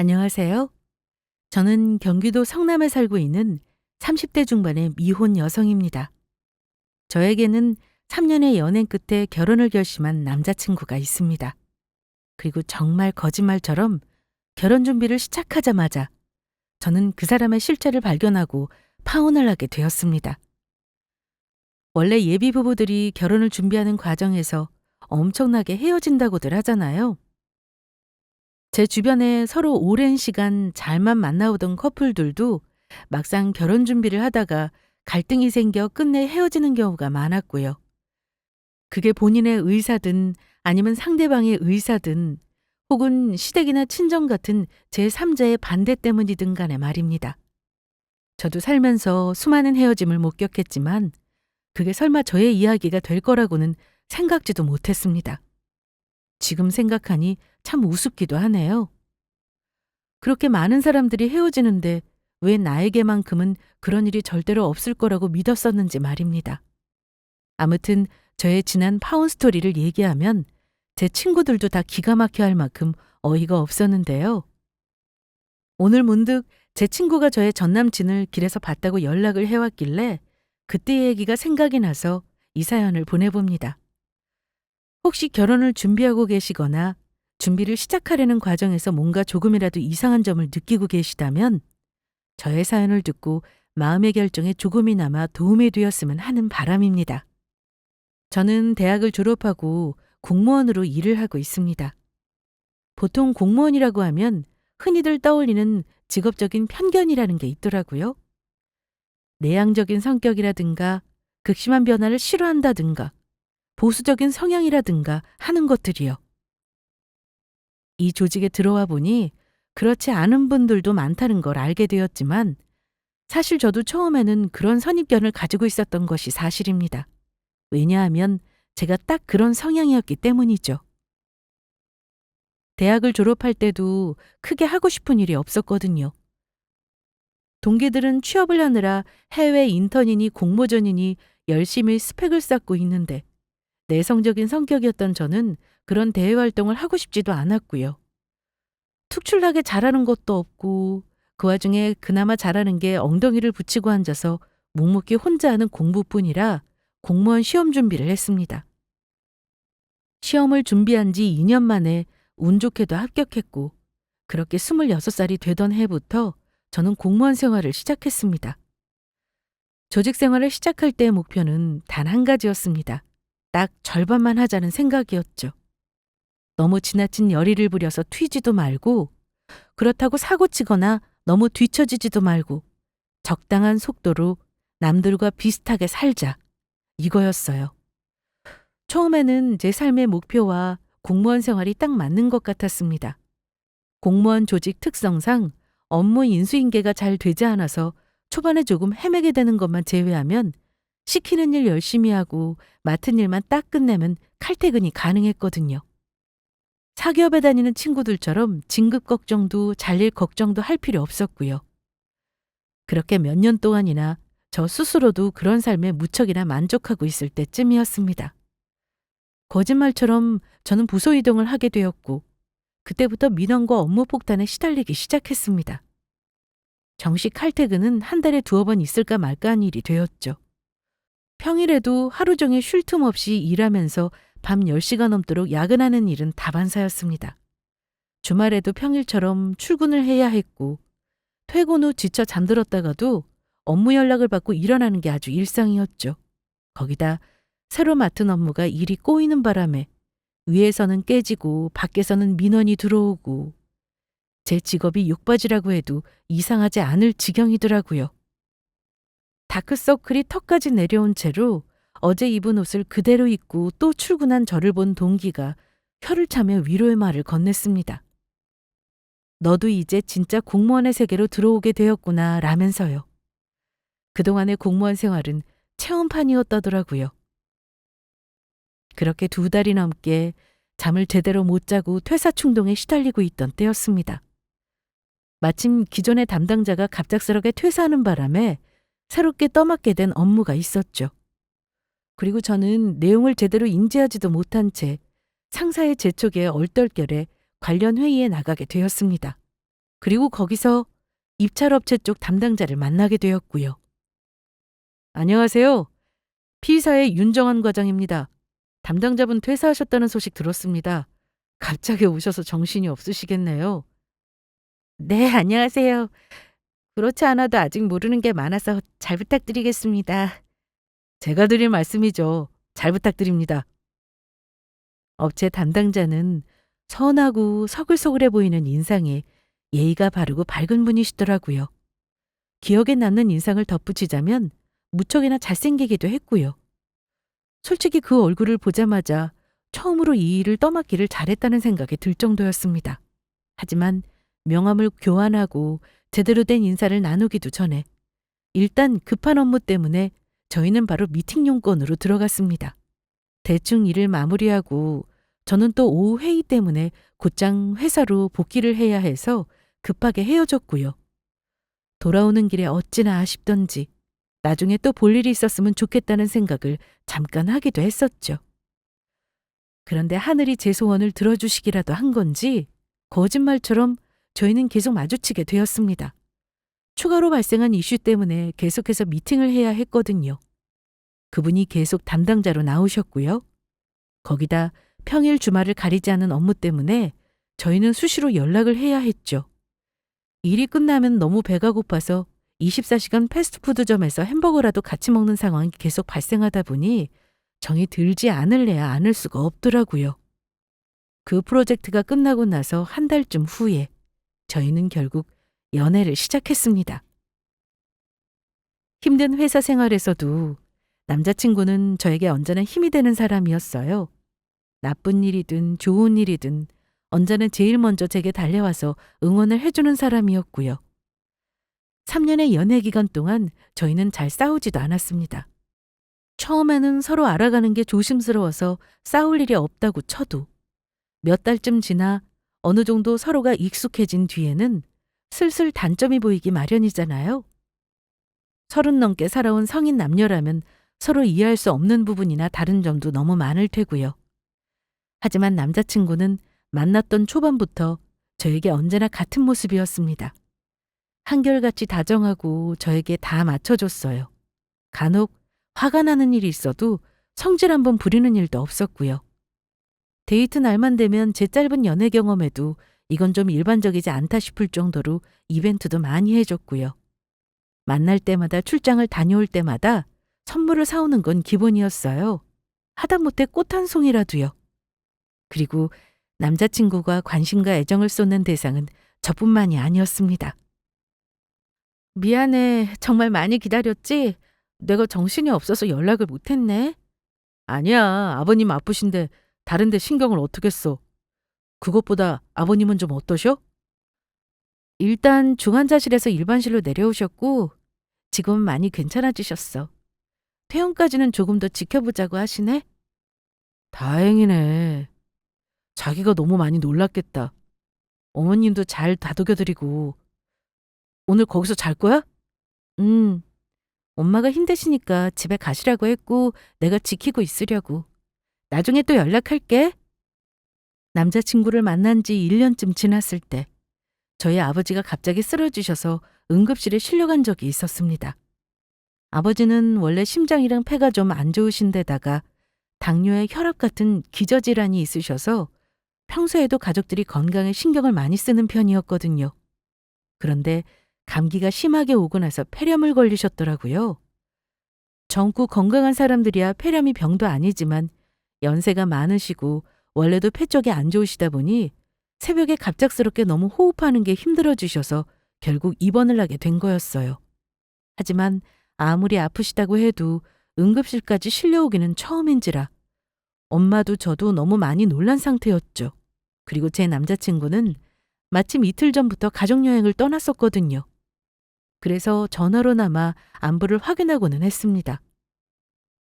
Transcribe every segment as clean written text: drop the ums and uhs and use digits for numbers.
안녕하세요. 저는 경기도 성남에 살고 있는 30대 중반의 미혼 여성입니다. 저에게는 3년의 연애 끝에 결혼을 결심한 남자친구가 있습니다. 그리고 정말 거짓말처럼 결혼 준비를 시작하자마자 저는 그 사람의 실체를 발견하고 파혼을 하게 되었습니다. 원래 예비 부부들이 결혼을 준비하는 과정에서 엄청나게 헤어진다고들 하잖아요. 제 주변에 서로 오랜 시간 잘만 만나오던 커플들도 막상 결혼 준비를 하다가 갈등이 생겨 끝내 헤어지는 경우가 많았고요. 그게 본인의 의사든 아니면 상대방의 의사든 혹은 시댁이나 친정 같은 제3자의 반대 때문이든 간에 말입니다. 저도 살면서 수많은 헤어짐을 목격했지만 그게 설마 저의 이야기가 될 거라고는 생각지도 못했습니다. 지금 생각하니 참 우습기도 하네요. 그렇게 많은 사람들이 헤어지는데 왜 나에게만큼은 그런 일이 절대로 없을 거라고 믿었었는지 말입니다. 아무튼 저의 지난 파혼 스토리를 얘기하면 제 친구들도 다 기가 막혀 할 만큼 어이가 없었는데요. 오늘 문득 제 친구가 저의 전남친을 길에서 봤다고 연락을 해왔길래 그때 얘기가 생각이 나서 이 사연을 보내봅니다. 혹시 결혼을 준비하고 계시거나 준비를 시작하려는 과정에서 뭔가 조금이라도 이상한 점을 느끼고 계시다면 저의 사연을 듣고 마음의 결정에 조금이나마 도움이 되었으면 하는 바람입니다. 저는 대학을 졸업하고 공무원으로 일을 하고 있습니다. 보통 공무원이라고 하면 흔히들 떠올리는 직업적인 편견이라는 게 있더라고요. 내향적인 성격이라든가 극심한 변화를 싫어한다든가 보수적인 성향이라든가 하는 것들이요. 이 조직에 들어와 보니 그렇지 않은 분들도 많다는 걸 알게 되었지만 사실 저도 처음에는 그런 선입견을 가지고 있었던 것이 사실입니다. 왜냐하면 제가 딱 그런 성향이었기 때문이죠. 대학을 졸업할 때도 크게 하고 싶은 일이 없었거든요. 동기들은 취업을 하느라 해외 인턴이니 공모전이니 열심히 스펙을 쌓고 있는데 내성적인 성격이었던 저는 그런 대외 활동을 하고 싶지도 않았고요. 특출나게 잘하는 것도 없고 그 와중에 그나마 잘하는 게 엉덩이를 붙이고 앉아서 묵묵히 혼자 하는 공부뿐이라 공무원 시험 준비를 했습니다. 시험을 준비한 지 2년 만에 운 좋게도 합격했고 그렇게 26살이 되던 해부터 저는 공무원 생활을 시작했습니다. 조직 생활을 시작할 때의 목표는 단 한 가지였습니다. 딱 절반만 하자는 생각이었죠. 너무 지나친 열의를 부려서 튀지도 말고 그렇다고 사고치거나 너무 뒤처지지도 말고 적당한 속도로 남들과 비슷하게 살자. 이거였어요. 처음에는 제 삶의 목표와 공무원 생활이 딱 맞는 것 같았습니다. 공무원 조직 특성상 업무 인수인계가 잘 되지 않아서 초반에 조금 헤매게 되는 것만 제외하면 시키는 일 열심히 하고 맡은 일만 딱 끝내면 칼퇴근이 가능했거든요. 사기업에 다니는 친구들처럼 진급 걱정도 잘릴 걱정도 할 필요 없었고요. 그렇게 몇 년 동안이나 저 스스로도 그런 삶에 무척이나 만족하고 있을 때쯤이었습니다. 거짓말처럼 저는 부서 이동을 하게 되었고 그때부터 민원과 업무 폭탄에 시달리기 시작했습니다. 정식 칼퇴근은 한 달에 2번 있을까 말까 한 일이 되었죠. 평일에도 하루 종일 쉴 틈 없이 일하면서 밤 10시가 넘도록 야근하는 일은 다반사였습니다. 주말에도 평일처럼 출근을 해야 했고 퇴근 후 지쳐 잠들었다가도 업무 연락을 받고 일어나는 게 아주 일상이었죠. 거기다 새로 맡은 업무가 일이 꼬이는 바람에 위에서는 깨지고 밖에서는 민원이 들어오고 제 직업이 욕받이라고 해도 이상하지 않을 지경이더라고요. 다크서클이 턱까지 내려온 채로 어제 입은 옷을 그대로 입고 또 출근한 저를 본 동기가 혀를 차며 위로의 말을 건넸습니다. 너도 이제 진짜 공무원의 세계로 들어오게 되었구나 라면서요. 그동안의 공무원 생활은 체험판이었다더라고요. 그렇게 2달이 넘게 잠을 제대로 못 자고 퇴사 충동에 시달리고 있던 때였습니다. 마침 기존의 담당자가 갑작스럽게 퇴사하는 바람에 새롭게 떠맡게 된 업무가 있었죠. 그리고 저는 내용을 제대로 인지하지도 못한 채 상사의 재촉에 얼떨결에 관련 회의에 나가게 되었습니다. 그리고 거기서 입찰업체 쪽 담당자를 만나게 되었고요. 안녕하세요. P사의 윤정환 과장입니다. 담당자분 퇴사하셨다는 소식 들었습니다. 갑자기 오셔서 정신이 없으시겠네요. 네, 안녕하세요. 그렇지 않아도 아직 모르는 게 많아서 잘 부탁드리겠습니다. 제가 드릴 말씀이죠. 잘 부탁드립니다. 업체 담당자는 선하고 서글서글해 보이는 인상에 예의가 바르고 밝은 분이시더라고요. 기억에 남는 인상을 덧붙이자면 무척이나 잘생기기도 했고요. 솔직히 그 얼굴을 보자마자 처음으로 이 일을 떠맡기를 잘했다는 생각이 들 정도였습니다. 하지만 명함을 교환하고 제대로 된 인사를 나누기도 전에 일단 급한 업무 때문에 저희는 바로 미팅 용건으로 들어갔습니다. 대충 일을 마무리하고 저는 또 오후 회의 때문에 곧장 회사로 복귀를 해야 해서 급하게 헤어졌고요. 돌아오는 길에 어찌나 아쉽던지 나중에 또 볼 일이 있었으면 좋겠다는 생각을 잠깐 하기도 했었죠. 그런데 하늘이 제 소원을 들어주시기라도 한 건지 거짓말처럼 저희는 계속 마주치게 되었습니다. 추가로 발생한 이슈 때문에 계속해서 미팅을 해야 했거든요. 그분이 계속 담당자로 나오셨고요. 거기다 평일 주말을 가리지 않은 업무 때문에 저희는 수시로 연락을 해야 했죠. 일이 끝나면 너무 배가 고파서 24시간 패스트푸드점에서 햄버거라도 같이 먹는 상황이 계속 발생하다 보니 정이 들지 않을래야 않을 수가 없더라고요. 그 프로젝트가 끝나고 나서 한 달쯤 후에 저희는 결국 연애를 시작했습니다. 힘든 회사 생활에서도 남자친구는 저에게 언제나 힘이 되는 사람이었어요. 나쁜 일이든 좋은 일이든 언제나 제일 먼저 제게 달려와서 응원을 해주는 사람이었고요. 3년의 연애 기간 동안 저희는 잘 싸우지도 않았습니다. 처음에는 서로 알아가는 게 조심스러워서 싸울 일이 없다고 쳐도 몇 달쯤 지나 어느 정도 서로가 익숙해진 뒤에는 슬슬 단점이 보이기 마련이잖아요. 30 넘게 살아온 성인 남녀라면 서로 이해할 수 없는 부분이나 다른 점도 너무 많을 테고요. 하지만 남자친구는 만났던 초반부터 저에게 언제나 같은 모습이었습니다. 한결같이 다정하고 저에게 다 맞춰줬어요. 간혹 화가 나는 일이 있어도 성질 한번 부리는 일도 없었고요. 데이트 날만 되면 제 짧은 연애 경험에도 이건 좀 일반적이지 않다 싶을 정도로 이벤트도 많이 해줬고요. 만날 때마다 출장을 다녀올 때마다 선물을 사오는 건 기본이었어요. 하다못해 꽃 한 송이라도요. 그리고 남자친구가 관심과 애정을 쏟는 대상은 저뿐만이 아니었습니다. 미안해. 정말 많이 기다렸지? 내가 정신이 없어서 연락을 못했네. 아니야. 아버님 아프신데 다른 데 신경을 어떻게 써. 그것보다 아버님은 좀 어떠셔? 일단 중환자실에서 일반실로 내려오셨고 지금은 많이 괜찮아지셨어. 퇴원까지는 조금 더 지켜보자고 하시네. 다행이네. 자기가 너무 많이 놀랐겠다. 어머님도 잘 다독여드리고. 오늘 거기서 잘 거야? 엄마가 힘드시니까 집에 가시라고 했고 내가 지키고 있으려고. 나중에 또 연락할게. 남자친구를 만난 지 1년쯤 지났을 때 저희 아버지가 갑자기 쓰러지셔서 응급실에 실려간 적이 있었습니다. 아버지는 원래 심장이랑 폐가 좀 안 좋으신 데다가 당뇨에 혈압 같은 기저질환이 있으셔서 평소에도 가족들이 건강에 신경을 많이 쓰는 편이었거든요. 그런데 감기가 심하게 오고 나서 폐렴을 걸리셨더라고요. 젊고 건강한 사람들이야 폐렴이 병도 아니지만 연세가 많으시고 원래도 폐 쪽이 안 좋으시다 보니 새벽에 갑작스럽게 너무 호흡하는 게 힘들어지셔서 결국 입원을 하게 된 거였어요. 하지만 아무리 아프시다고 해도 응급실까지 실려오기는 처음인지라 엄마도 저도 너무 많이 놀란 상태였죠. 그리고 제 남자친구는 마침 이틀 전부터 가족여행을 떠났었거든요. 그래서 전화로나마 안부를 확인하고는 했습니다.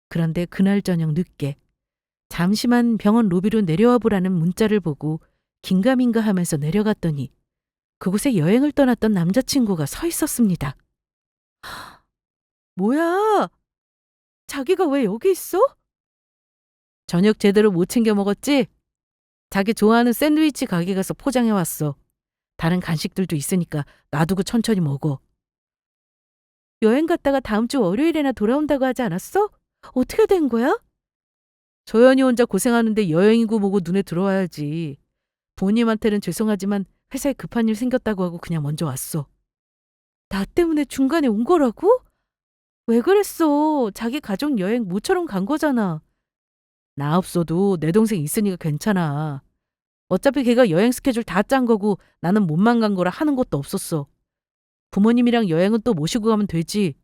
그런데 그날 저녁 늦게 잠시만 병원 로비로 내려와 보라는 문자를 보고 긴가민가 하면서 내려갔더니 그곳에 여행을 떠났던 남자친구가 서 있었습니다. 뭐야? 자기가 왜 여기 있어? 저녁 제대로 못 챙겨 먹었지? 자기 좋아하는 샌드위치 가게 가서 포장해 왔어. 다른 간식들도 있으니까 놔두고 천천히 먹어. 여행 갔다가 다음 주 월요일에나 돌아온다고 하지 않았어? 어떻게 된 거야? 조연이 혼자 고생하는데 여행이고 뭐고 눈에 들어와야지. 부모님한테는 죄송하지만 회사에 급한 일 생겼다고 하고 그냥 먼저 왔어. 나 때문에 중간에 온 거라고? 왜 그랬어? 자기 가족 여행 모처럼 간 거잖아. 나 없어도 내 동생 있으니까 괜찮아. 어차피 걔가 여행 스케줄 다 짠 거고 나는 몸만 간 거라 하는 것도 없었어. 부모님이랑 여행은 또 모시고 가면 되지.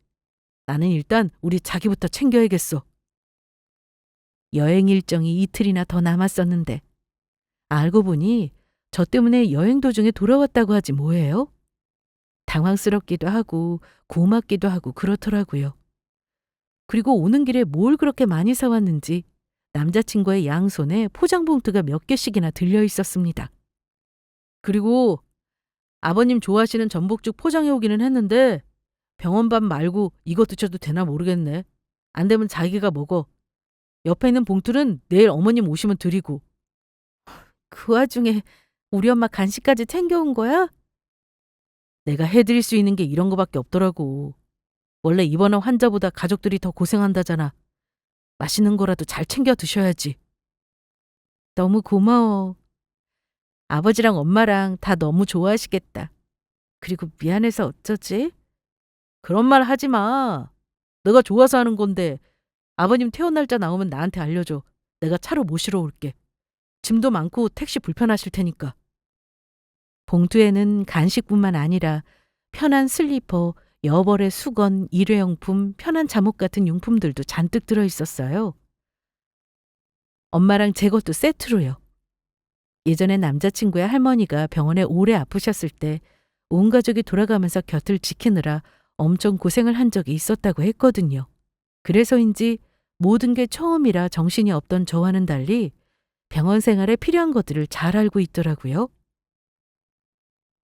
나는 일단 우리 자기부터 챙겨야겠어. 여행 일정이 이틀이나 더 남았었는데 알고 보니 저 때문에 여행 도중에 돌아왔다고 하지 뭐예요? 당황스럽기도 하고 고맙기도 하고 그렇더라고요. 그리고 오는 길에 뭘 그렇게 많이 사왔는지 남자친구의 양손에 포장봉투가 몇 개씩이나 들려 있었습니다. 그리고 아버님 좋아하시는 전복죽 포장해 오기는 했는데 병원밥 말고 이거 드셔도 되나 모르겠네. 안 되면 자기가 먹어. 옆에 있는 봉투는 내일 어머님 오시면 드리고. 그 와중에 우리 엄마 간식까지 챙겨온 거야? 내가 해드릴 수 있는 게 이런 거밖에 없더라고. 원래 입원한 환자보다 가족들이 더 고생한다잖아. 맛있는 거라도 잘 챙겨 드셔야지. 너무 고마워. 아버지랑 엄마랑 다 너무 좋아하시겠다. 그리고 미안해서 어쩌지? 그런 말 하지 마. 내가 좋아서 하는 건데 아버님 퇴원 날짜 나오면 나한테 알려줘. 내가 차로 모시러 올게. 짐도 많고 택시 불편하실 테니까. 봉투에는 간식뿐만 아니라 편한 슬리퍼, 여벌의 수건, 일회용품, 편한 잠옷 같은 용품들도 잔뜩 들어있었어요. 엄마랑 제 것도 세트로요. 예전에 남자친구의 할머니가 병원에 오래 아프셨을 때 온 가족이 돌아가면서 곁을 지키느라 엄청 고생을 한 적이 있었다고 했거든요. 그래서인지 모든 게 처음이라 정신이 없던 저와는 달리 병원 생활에 필요한 것들을 잘 알고 있더라고요.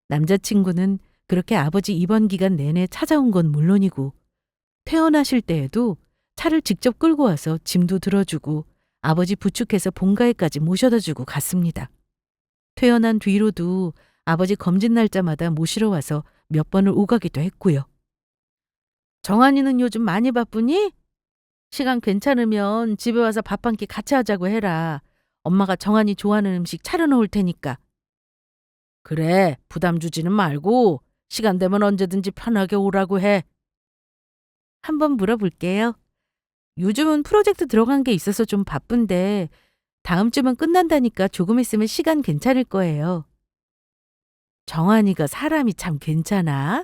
남자친구는 그렇게 아버지 입원 기간 내내 찾아온 건 물론이고 퇴원하실 때에도 차를 직접 끌고 와서 짐도 들어주고 아버지 부축해서 본가에까지 모셔다 주고 갔습니다. 퇴원한 뒤로도 아버지 검진 날짜마다 모시러 와서 몇 번을 오가기도 했고요. 정한이는 요즘 많이 바쁘니? 시간 괜찮으면 집에 와서 밥 한 끼 같이 하자고 해라. 엄마가 정한이 좋아하는 음식 차려놓을 테니까. 그래, 부담 주지는 말고 시간 되면 언제든지 편하게 오라고 해. 한번 물어볼게요. 요즘은 프로젝트 들어간 게 있어서 좀 바쁜데 다음 주면 끝난다니까 조금 있으면 시간 괜찮을 거예요. 정한이가 사람이 참 괜찮아.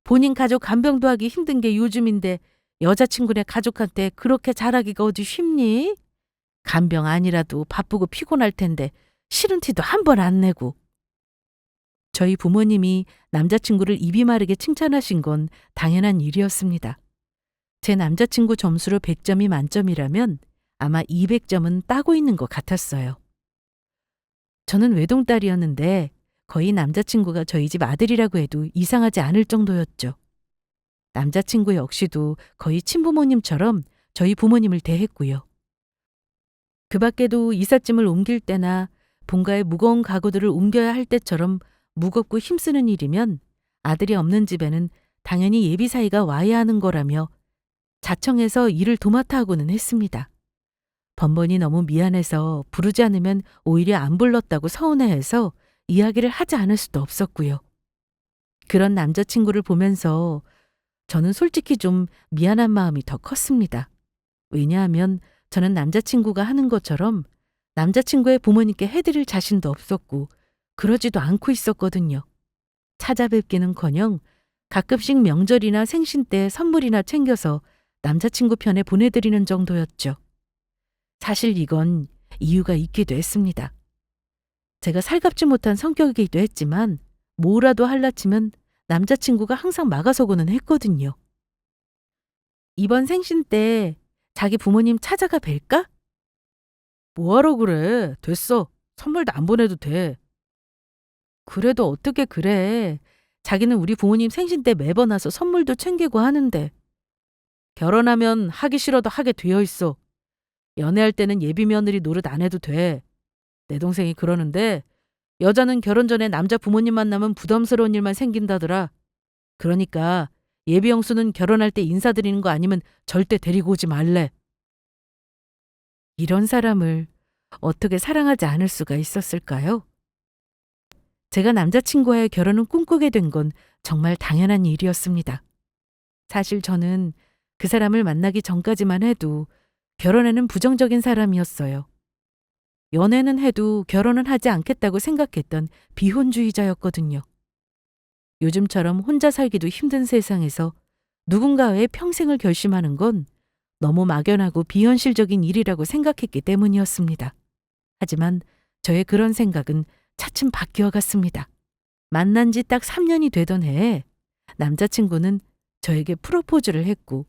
본인 가족 간병도 하기 힘든 게 요즘인데 여자친구네 가족한테 그렇게 잘하기가 어디 쉽니? 간병 아니라도 바쁘고 피곤할 텐데 싫은 티도 한 번 안 내고. 저희 부모님이 남자친구를 입이 마르게 칭찬하신 건 당연한 일이었습니다. 제 남자친구 점수로 100점이 만점이라면 아마 200점은 따고 있는 것 같았어요. 저는 외동딸이었는데 거의 남자친구가 저희 집 아들이라고 해도 이상하지 않을 정도였죠. 남자친구 역시도 거의 친부모님처럼 저희 부모님을 대했고요. 그 밖에도 이삿짐을 옮길 때나 본가에 무거운 가구들을 옮겨야 할 때처럼 무겁고 힘쓰는 일이면 아들이 없는 집에는 당연히 예비사이가 와야 하는 거라며 자청해서 일을 도맡아 하고는 했습니다. 번번이 너무 미안해서 부르지 않으면 오히려 안 불렀다고 서운해해서 이야기를 하지 않을 수도 없었고요. 그런 남자친구를 보면서 저는 솔직히 좀 미안한 마음이 더 컸습니다. 왜냐하면 저는 남자친구가 하는 것처럼 남자친구의 부모님께 해드릴 자신도 없었고 그러지도 않고 있었거든요. 찾아뵙기는커녕 가끔씩 명절이나 생신 때 선물이나 챙겨서 남자친구 편에 보내드리는 정도였죠. 사실 이건 이유가 있기도 했습니다. 제가 살갑지 못한 성격이기도 했지만 뭐라도 할라치면 남자친구가 항상 막아서고는 했거든요. 이번 생신 때 자기 부모님 찾아가 뵐까? 뭐하러 그래? 됐어. 선물도 안 보내도 돼. 그래도 어떻게 그래. 자기는 우리 부모님 생신 때 매번 와서 선물도 챙기고 하는데. 결혼하면 하기 싫어도 하게 되어 있어. 연애할 때는 예비 며느리 노릇 안 해도 돼. 내 동생이 그러는데 여자는 결혼 전에 남자 부모님 만나면 부담스러운 일만 생긴다더라. 그러니까 예비 영수는 결혼할 때 인사드리는 거 아니면 절대 데리고 오지 말래. 이런 사람을 어떻게 사랑하지 않을 수가 있었을까요? 제가 남자친구와의 결혼을 꿈꾸게 된 건 정말 당연한 일이었습니다. 사실 저는 그 사람을 만나기 전까지만 해도 결혼에는 부정적인 사람이었어요. 연애는 해도 결혼은 하지 않겠다고 생각했던 비혼주의자였거든요. 요즘처럼 혼자 살기도 힘든 세상에서 누군가와의 평생을 결심하는 건 너무 막연하고 비현실적인 일이라고 생각했기 때문이었습니다. 하지만 저의 그런 생각은 차츰 바뀌어 갔습니다. 만난 지 딱 3년이 되던 해에 남자친구는 저에게 프로포즈를 했고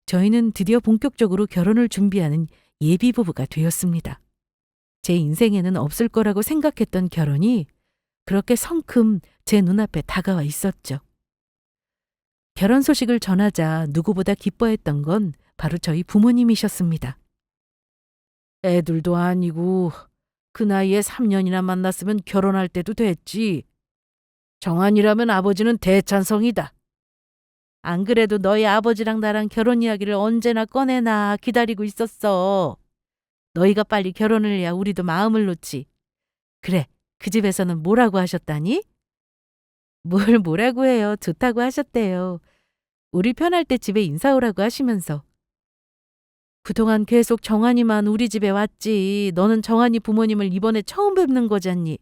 저희는 드디어 본격적으로 결혼을 준비하는 예비 부부가 되었습니다. 제 인생에는 없을 거라고 생각했던 결혼이 그렇게 성큼 제 눈앞에 다가와 있었죠. 결혼 소식을 전하자 누구보다 기뻐했던 건 바로 저희 부모님이셨습니다. 애들도 아니고 그 나이에 3년이나 만났으면 결혼할 때도 됐지. 정한이라면 아버지는 대찬성이다. 안 그래도 너희 아버지랑 나랑 결혼 이야기를 언제나 꺼내나 기다리고 있었어. 너희가 빨리 결혼을 해야 우리도 마음을 놓지. 그래, 그 집에서는 뭐라고 하셨다니? 뭘 뭐라고 해요. 좋다고 하셨대요. 우리 편할 때 집에 인사 오라고 하시면서. 그동안 계속 정한이만 우리 집에 왔지. 너는 정한이 부모님을 이번에 처음 뵙는 거잖니.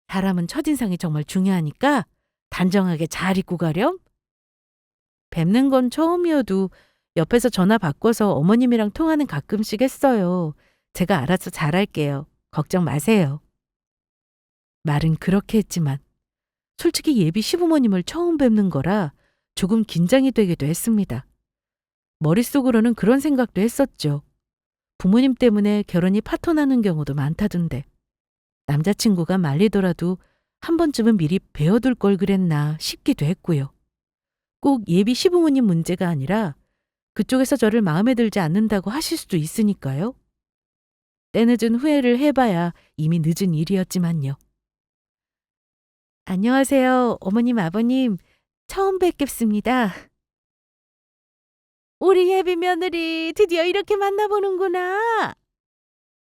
사람은 첫인상이 정말 중요하니까 단정하게 잘 입고 가렴. 뵙는 건 처음이어도 옆에서 전화 바꿔서 어머님이랑 통화는 가끔씩 했어요. 제가 알아서 잘할게요. 걱정 마세요. 말은 그렇게 했지만 솔직히 예비 시부모님을 처음 뵙는 거라 조금 긴장이 되기도 했습니다. 머릿속으로는 그런 생각도 했었죠. 부모님 때문에 결혼이 파토나는 경우도 많다던데 남자친구가 말리더라도 한 번쯤은 미리 배워둘 걸 그랬나 싶기도 했고요. 꼭 예비 시부모님 문제가 아니라 그쪽에서 저를 마음에 들지 않는다고 하실 수도 있으니까요. 때늦은 후회를 해봐야 이미 늦은 일이었지만요. 안녕하세요. 어머님, 아버님. 처음 뵙겠습니다. 우리 예비 며느리 드디어 이렇게 만나보는구나.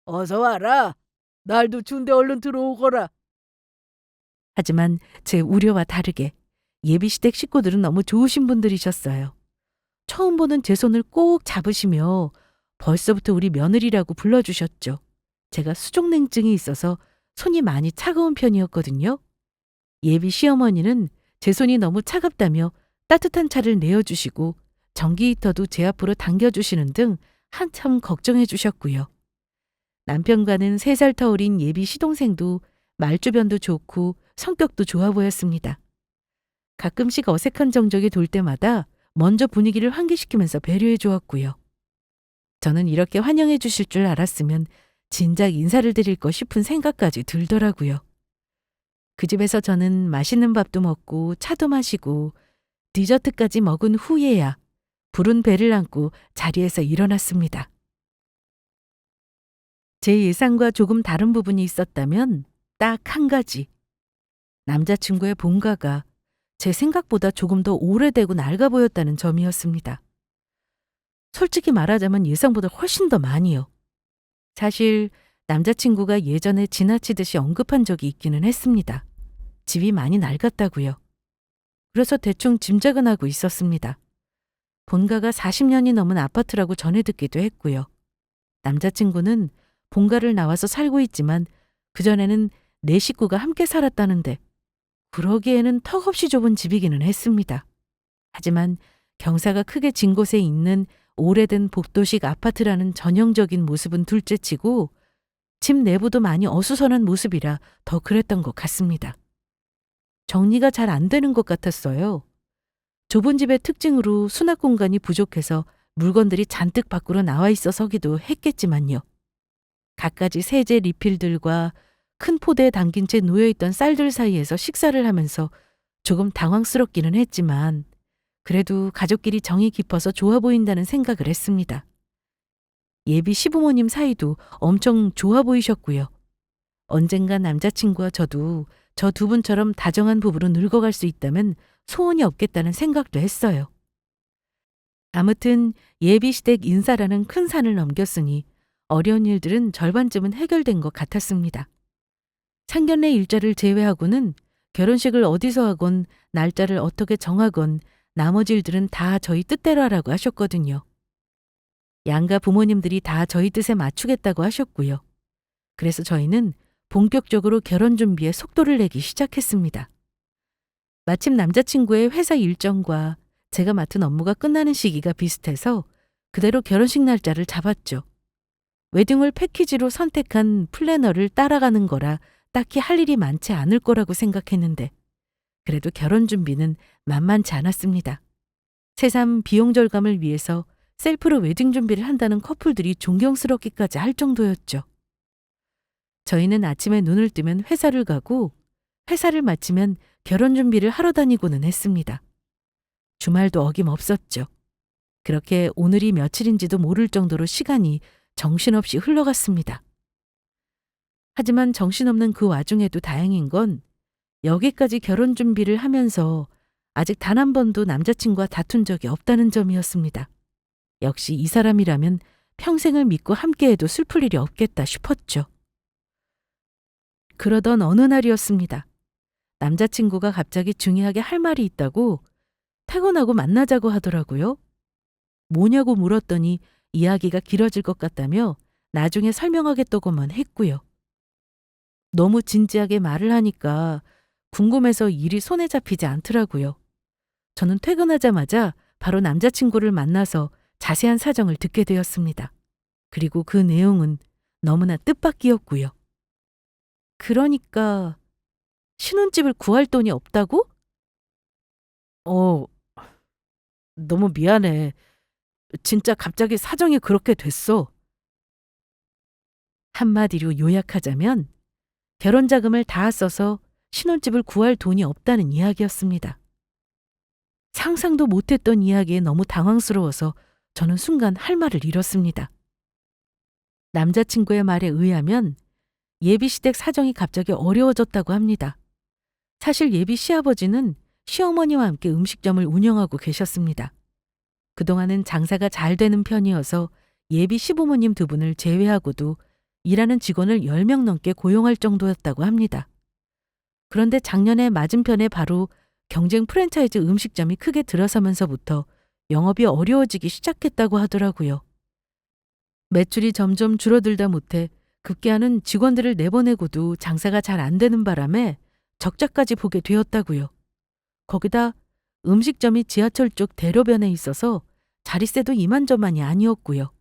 어서 와라. 날도 추운데 얼른 들어오거라. 하지만 제 우려와 다르게 예비 시댁 식구들은 너무 좋으신 분들이셨어요. 처음 보는 제 손을 꼭 잡으시며 벌써부터 우리 며느리라고 불러주셨죠. 제가 수족냉증이 있어서 손이 많이 차가운 편이었거든요. 예비 시어머니는 제 손이 너무 차갑다며 따뜻한 차를 내어주시고 전기 히터도 제 앞으로 당겨주시는 등 한참 걱정해 주셨고요. 남편과는 3살 터 어린 예비 시동생도 말주변도 좋고 성격도 좋아 보였습니다. 가끔씩 어색한 정적이 돌 때마다 먼저 분위기를 환기시키면서 배려해 주었고요. 저는 이렇게 환영해 주실 줄 알았으면 진작 인사를 드릴 거 싶은 생각까지 들더라고요. 그 집에서 저는 맛있는 밥도 먹고 차도 마시고 디저트까지 먹은 후에야 부른 배를 안고 자리에서 일어났습니다. 제 예상과 조금 다른 부분이 있었다면 딱 한 가지. 남자친구의 본가가 제 생각보다 조금 더 오래되고 낡아 보였다는 점이었습니다. 솔직히 말하자면 예상보다 훨씬 더 많이요. 사실 남자친구가 예전에 지나치듯이 언급한 적이 있기는 했습니다. 집이 많이 낡았다고요. 그래서 대충 짐작은 하고 있었습니다. 본가가 40년이 넘은 아파트라고 전해 듣기도 했고요. 남자친구는 본가를 나와서 살고 있지만 그전에는 4식구가 함께 살았다는데 그러기에는 턱없이 좁은 집이기는 했습니다. 하지만 경사가 크게 진 곳에 있는 오래된 복도식 아파트라는 전형적인 모습은 둘째치고 집 내부도 많이 어수선한 모습이라 더 그랬던 것 같습니다. 정리가 잘 안 되는 것 같았어요. 좁은 집의 특징으로 수납 공간이 부족해서 물건들이 잔뜩 밖으로 나와 있어서기도 했겠지만요. 갖가지 세제 리필들과 큰 포대에 담긴 채 놓여있던 쌀들 사이에서 식사를 하면서 조금 당황스럽기는 했지만 그래도 가족끼리 정이 깊어서 좋아 보인다는 생각을 했습니다. 예비 시부모님 사이도 엄청 좋아 보이셨고요. 언젠가 남자친구와 저도 저 두 분처럼 다정한 부부로 늙어갈 수 있다면 소원이 없겠다는 생각도 했어요. 아무튼 예비 시댁 인사라는 큰 산을 넘겼으니 어려운 일들은 절반쯤은 해결된 것 같았습니다. 상견례 일자를 제외하고는 결혼식을 어디서 하건 날짜를 어떻게 정하건 나머지 일들은 다 저희 뜻대로 하라고 하셨거든요. 양가 부모님들이 다 저희 뜻에 맞추겠다고 하셨고요. 그래서 저희는 본격적으로 결혼 준비에 속도를 내기 시작했습니다. 마침 남자친구의 회사 일정과 제가 맡은 업무가 끝나는 시기가 비슷해서 그대로 결혼식 날짜를 잡았죠. 웨딩홀 패키지로 선택한 플래너를 따라가는 거라 딱히 할 일이 많지 않을 거라고 생각했는데 그래도 결혼 준비는 만만치 않았습니다. 새삼 비용 절감을 위해서 셀프로 웨딩 준비를 한다는 커플들이 존경스럽기까지 할 정도였죠. 저희는 아침에 눈을 뜨면 회사를 가고 회사를 마치면 결혼 준비를 하러 다니고는 했습니다. 주말도 어김없었죠. 그렇게 오늘이 며칠인지도 모를 정도로 시간이 정신없이 흘러갔습니다. 하지만 정신없는 그 와중에도 다행인 건 여기까지 결혼 준비를 하면서 아직 단 한 번도 남자친구와 다툰 적이 없다는 점이었습니다. 역시 이 사람이라면 평생을 믿고 함께해도 슬플 일이 없겠다 싶었죠. 그러던 어느 날이었습니다. 남자친구가 갑자기 중요하게 할 말이 있다고 퇴근하고 만나자고 하더라고요. 뭐냐고 물었더니 이야기가 길어질 것 같다며 나중에 설명하겠다고만 했고요. 너무 진지하게 말을 하니까 궁금해서 일이 손에 잡히지 않더라고요. 저는 퇴근하자마자 바로 남자친구를 만나서 자세한 사정을 듣게 되었습니다. 그리고 그 내용은 너무나 뜻밖이었고요. 그러니까 신혼집을 구할 돈이 없다고? 어, 너무 미안해. 진짜 갑자기 사정이 그렇게 됐어. 한마디로 요약하자면 결혼 자금을 다 써서 신혼집을 구할 돈이 없다는 이야기였습니다. 상상도 못했던 이야기에 너무 당황스러워서 저는 순간 할 말을 잃었습니다. 남자친구의 말에 의하면 예비 시댁 사정이 갑자기 어려워졌다고 합니다. 사실 예비 시아버지는 시어머니와 함께 음식점을 운영하고 계셨습니다. 그동안은 장사가 잘 되는 편이어서 예비 시부모님 두 분을 제외하고도 일하는 직원을 10명 넘게 고용할 정도였다고 합니다. 그런데 작년에 맞은편에 바로 경쟁 프랜차이즈 음식점이 크게 들어서면서부터 영업이 어려워지기 시작했다고 하더라고요. 매출이 점점 줄어들다 못해 급기야는 직원들을 내보내고도 장사가 잘 안 되는 바람에 적자까지 보게 되었다고요. 거기다 음식점이 지하철 쪽 대로변에 있어서 자릿세도 이만저만이 아니었고요.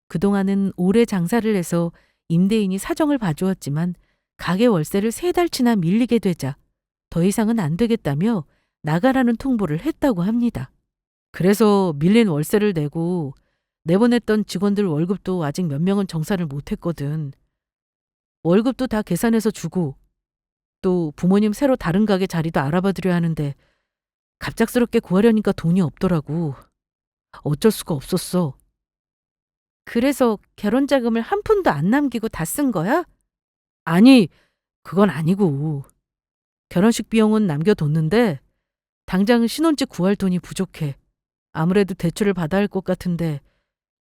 그동안은 오래 장사를 해서 임대인이 사정을 봐주었지만 가게 월세를 3달치나 밀리게 되자 더 이상은 안 되겠다며 나가라는 통보를 했다고 합니다. 그래서 밀린 월세를 내고 내보냈던 직원들 월급도 아직 몇 명은 정산을 못했거든. 월급도 다 계산해서 주고 또 부모님 새로 다른 가게 자리도 알아봐드려야 하는데 갑작스럽게 구하려니까 돈이 없더라고. 어쩔 수가 없었어. 그래서 결혼 자금을 한 푼도 안 남기고 다 쓴 거야? 아니, 그건 아니고. 결혼식 비용은 남겨뒀는데 당장 신혼집 구할 돈이 부족해. 아무래도 대출을 받아야 할 것 같은데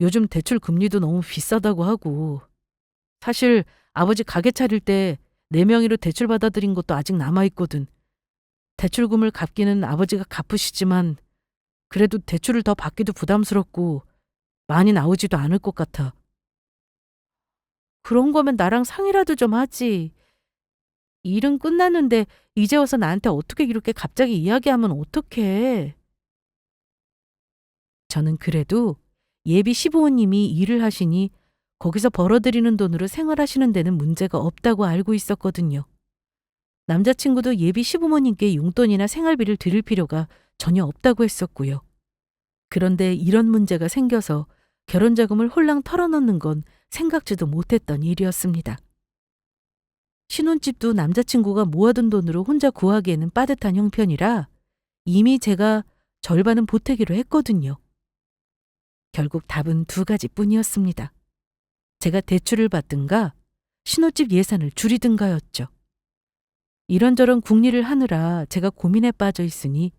요즘 대출 금리도 너무 비싸다고 하고. 사실 아버지 가게 차릴 때 내 명의로 대출 받아들인 것도 아직 남아있거든. 대출금을 갚기는 아버지가 갚으시지만 그래도 대출을 더 받기도 부담스럽고 많이 나오지도 않을 것 같아. 그런 거면 나랑 상의라도 좀 하지. 일은 끝났는데 이제 와서 나한테 어떻게 이렇게 갑자기 이야기하면 어떡해. 저는 그래도 예비 시부모님이 일을 하시니 거기서 벌어들이는 돈으로 생활하시는 데는 문제가 없다고 알고 있었거든요. 남자친구도 예비 시부모님께 용돈이나 생활비를 드릴 필요가 전혀 없다고 했었고요. 그런데 이런 문제가 생겨서 결혼 자금을 홀랑 털어넣는 건 생각지도 못했던 일이었습니다. 신혼집도 남자친구가 모아둔 돈으로 혼자 구하기에는 빠듯한 형편이라 이미 제가 절반은 보태기로 했거든요. 결국 답은 두 가지뿐이었습니다. 제가 대출을 받든가 신혼집 예산을 줄이든가였죠. 이런저런 궁리를 하느라 제가 고민에 빠져 있으니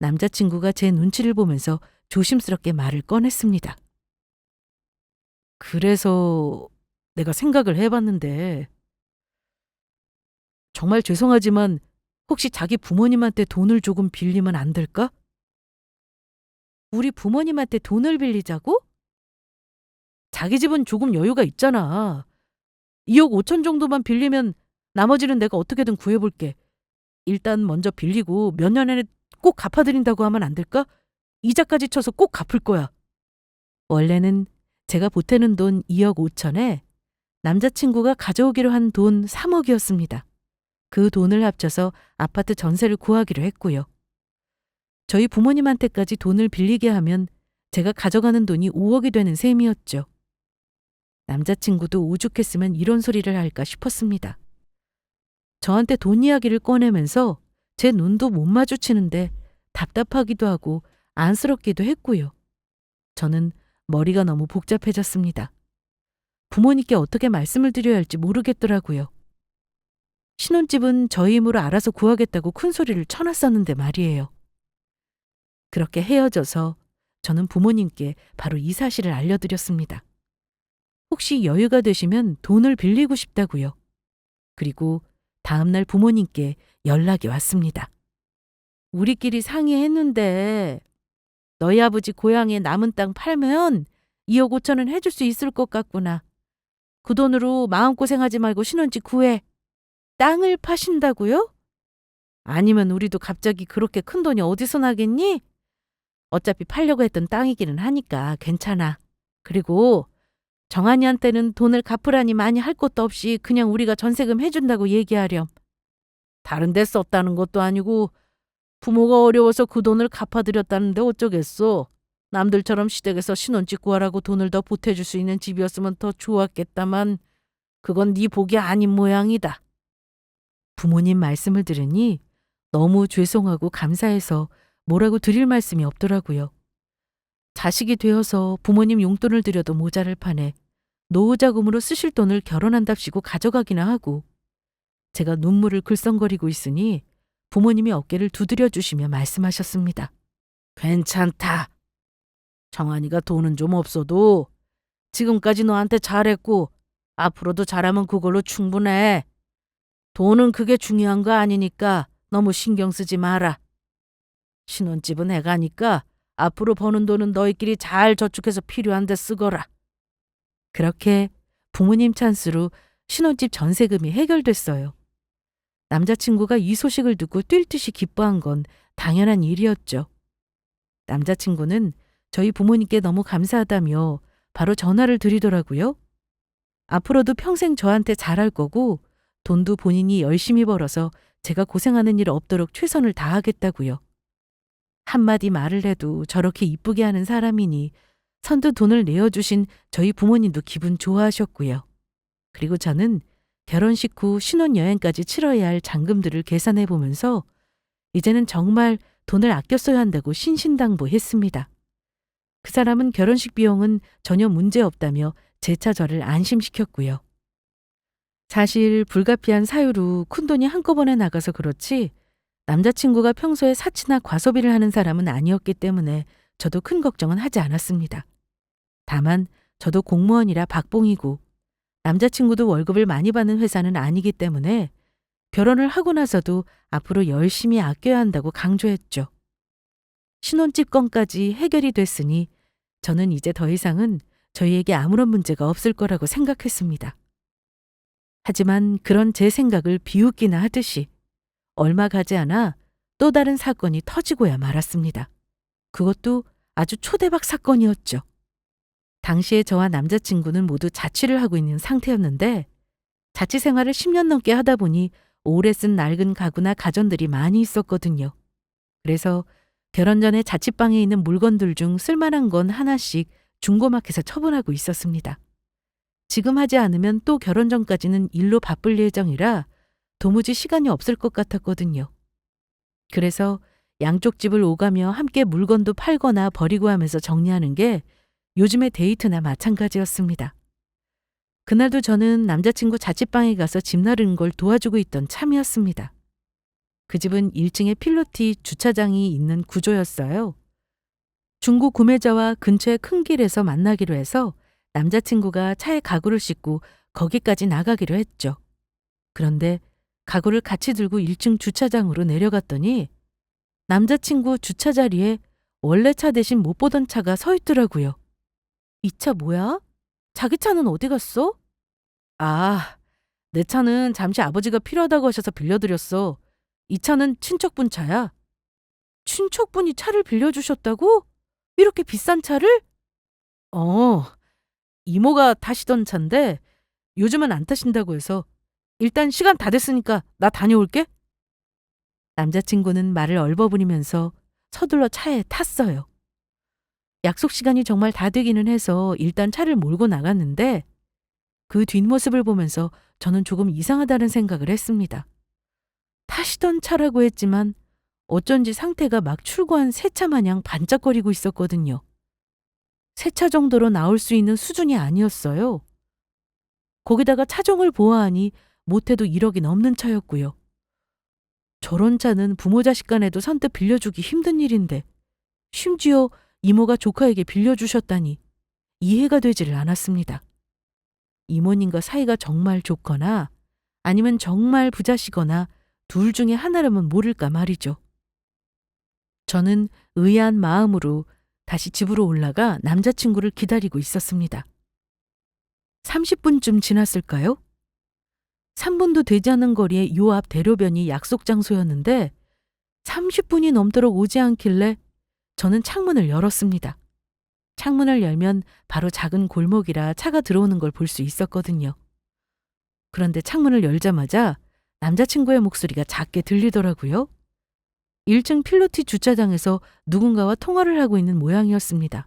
남자친구가 제 눈치를 보면서 조심스럽게 말을 꺼냈습니다. 그래서 내가 생각을 해봤는데 정말 죄송하지만 혹시 자기 부모님한테 돈을 조금 빌리면 안 될까? 우리 부모님한테 돈을 빌리자고? 자기 집은 조금 여유가 있잖아. 2억 5천 정도만 빌리면 나머지는 내가 어떻게든 구해볼게. 일단 먼저 빌리고 몇 년 안에 꼭 갚아드린다고 하면 안 될까? 이자까지 쳐서 꼭 갚을 거야. 원래는 제가 보태는 돈 2억 5천에 남자친구가 가져오기로 한 돈 3억이었습니다. 그 돈을 합쳐서 아파트 전세를 구하기로 했고요. 저희 부모님한테까지 돈을 빌리게 하면 제가 가져가는 돈이 5억이 되는 셈이었죠. 남자친구도 오죽했으면 이런 소리를 할까 싶었습니다. 저한테 돈 이야기를 꺼내면서 제 눈도 못 마주치는데 답답하기도 하고 안쓰럽기도 했고요. 저는 머리가 너무 복잡해졌습니다. 부모님께 어떻게 말씀을 드려야 할지 모르겠더라고요. 신혼집은 저희 힘으로 알아서 구하겠다고 큰 소리를 쳐놨었는데 말이에요. 그렇게 헤어져서 저는 부모님께 바로 이 사실을 알려드렸습니다. 혹시 여유가 되시면 돈을 빌리고 싶다고요. 그리고 다음날 부모님께 연락이 왔습니다. 우리끼리 상의했는데 너희 아버지 고향에 남은 땅 팔면 2억 5천은 해줄 수 있을 것 같구나. 그 돈으로 마음고생하지 말고 신혼집 구해. 땅을 파신다고요? 아니면 우리도 갑자기 그렇게 큰 돈이 어디서 나겠니? 어차피 팔려고 했던 땅이기는 하니까 괜찮아. 그리고 정한이한테는 돈을 갚으라니 많이 할 것도 없이 그냥 우리가 전세금 해준다고 얘기하렴. 다른 데 썼다는 것도 아니고 부모가 어려워서 그 돈을 갚아드렸다는데 어쩌겠어. 남들처럼 시댁에서 신혼집 구하라고 돈을 더 보태줄 수 있는 집이었으면 더 좋았겠다만 그건 네 복이 아닌 모양이다. 부모님 말씀을 들으니 너무 죄송하고 감사해서 뭐라고 드릴 말씀이 없더라고요. 자식이 되어서 부모님 용돈을 드려도 모자랄 판에 노후자금으로 쓰실 돈을 결혼한답시고 가져가기나 하고 제가 눈물을 글썽거리고 있으니 부모님이 어깨를 두드려 주시며 말씀하셨습니다. 괜찮다. 정한이가 돈은 좀 없어도 지금까지 너한테 잘했고 앞으로도 잘하면 그걸로 충분해. 돈은 그게 중요한 거 아니니까 너무 신경 쓰지 마라. 신혼집은 애가니까 앞으로 버는 돈은 너희끼리 잘 저축해서 필요한 데 쓰거라. 그렇게 부모님 찬스로 신혼집 전세금이 해결됐어요. 남자친구가 이 소식을 듣고 뛸 듯이 기뻐한 건 당연한 일이었죠. 남자친구는 저희 부모님께 너무 감사하다며 바로 전화를 드리더라고요. 앞으로도 평생 저한테 잘할 거고 돈도 본인이 열심히 벌어서 제가 고생하는 일 없도록 최선을 다하겠다고요. 한마디 말을 해도 저렇게 이쁘게 하는 사람이니 선뜻 돈을 내어주신 저희 부모님도 기분 좋아하셨고요. 그리고 저는 결혼식 후 신혼여행까지 치러야 할 잔금들을 계산해 보면서 이제는 정말 돈을 아껴 써야 한다고 신신당부했습니다. 그 사람은 결혼식 비용은 전혀 문제 없다며 재차 저를 안심시켰고요. 사실 불가피한 사유로 큰돈이 한꺼번에 나가서 그렇지 남자친구가 평소에 사치나 과소비를 하는 사람은 아니었기 때문에 저도 큰 걱정은 하지 않았습니다. 다만 저도 공무원이라 박봉이고 남자친구도 월급을 많이 받는 회사는 아니기 때문에 결혼을 하고 나서도 앞으로 열심히 아껴야 한다고 강조했죠. 신혼집 건까지 해결이 됐으니 저는 이제 더 이상은 저희에게 아무런 문제가 없을 거라고 생각했습니다. 하지만 그런 제 생각을 비웃기나 하듯이 얼마 가지 않아 또 다른 사건이 터지고야 말았습니다. 그것도 아주 초대박 사건이었죠. 당시에 저와 남자친구는 모두 자취를 하고 있는 상태였는데 자취 생활을 10년 넘게 하다 보니 오래 쓴 낡은 가구나 가전들이 많이 있었거든요. 그래서 결혼 전에 자취방에 있는 물건들 중 쓸만한 건 하나씩 중고마켓에 처분하고 있었습니다. 지금 하지 않으면 또 결혼 전까지는 일로 바쁠 예정이라 도무지 시간이 없을 것 같았거든요. 그래서 양쪽 집을 오가며 함께 물건도 팔거나 버리고 하면서 정리하는 게 요즘의 데이트나 마찬가지였습니다. 그날도 저는 남자친구 자취방에 가서 집 나르는 걸 도와주고 있던 참이었습니다. 그 집은 1층에 필로티 주차장이 있는 구조였어요. 중고 구매자와 근처의 큰 길에서 만나기로 해서 남자친구가 차에 가구를 싣고 거기까지 나가기로 했죠. 그런데 가구를 같이 들고 1층 주차장으로 내려갔더니 남자친구 주차 자리에 원래 차 대신 못 보던 차가 서 있더라고요. 이 차 뭐야? 자기 차는 어디 갔어? 아, 내 차는 잠시 아버지가 필요하다고 하셔서 빌려드렸어. 이 차는 친척분 차야. 친척분이 차를 빌려주셨다고? 이렇게 비싼 차를? 어, 이모가 타시던 차인데 요즘은 안 타신다고 해서 일단 시간 다 됐으니까 나 다녀올게. 남자친구는 말을 얼버무리면서 서둘러 차에 탔어요. 약속 시간이 정말 다 되기는 해서 일단 차를 몰고 나갔는데 그 뒷모습을 보면서 저는 조금 이상하다는 생각을 했습니다. 타시던 차라고 했지만 어쩐지 상태가 막 출고한 새 차 마냥 반짝거리고 있었거든요. 새 차 정도로 나올 수 있는 수준이 아니었어요. 거기다가 차종을 보아하니 못해도 1억이 넘는 차였고요. 저런 차는 부모 자식 간에도 선뜻 빌려주기 힘든 일인데 심지어 이모가 조카에게 빌려주셨다니 이해가 되지를 않았습니다. 이모님과 사이가 정말 좋거나 아니면 정말 부자시거나 둘 중에 하나라면 모를까 말이죠. 저는 의아한 마음으로 다시 집으로 올라가 남자친구를 기다리고 있었습니다. 30분쯤 지났을까요? 3분도 되지 않은 거리에 요 앞 대로변이 약속 장소였는데 30분이 넘도록 오지 않길래 저는 창문을 열었습니다. 창문을 열면 바로 작은 골목이라 차가 들어오는 걸 볼 수 있었거든요. 그런데 창문을 열자마자 남자친구의 목소리가 작게 들리더라고요. 1층 필로티 주차장에서 누군가와 통화를 하고 있는 모양이었습니다.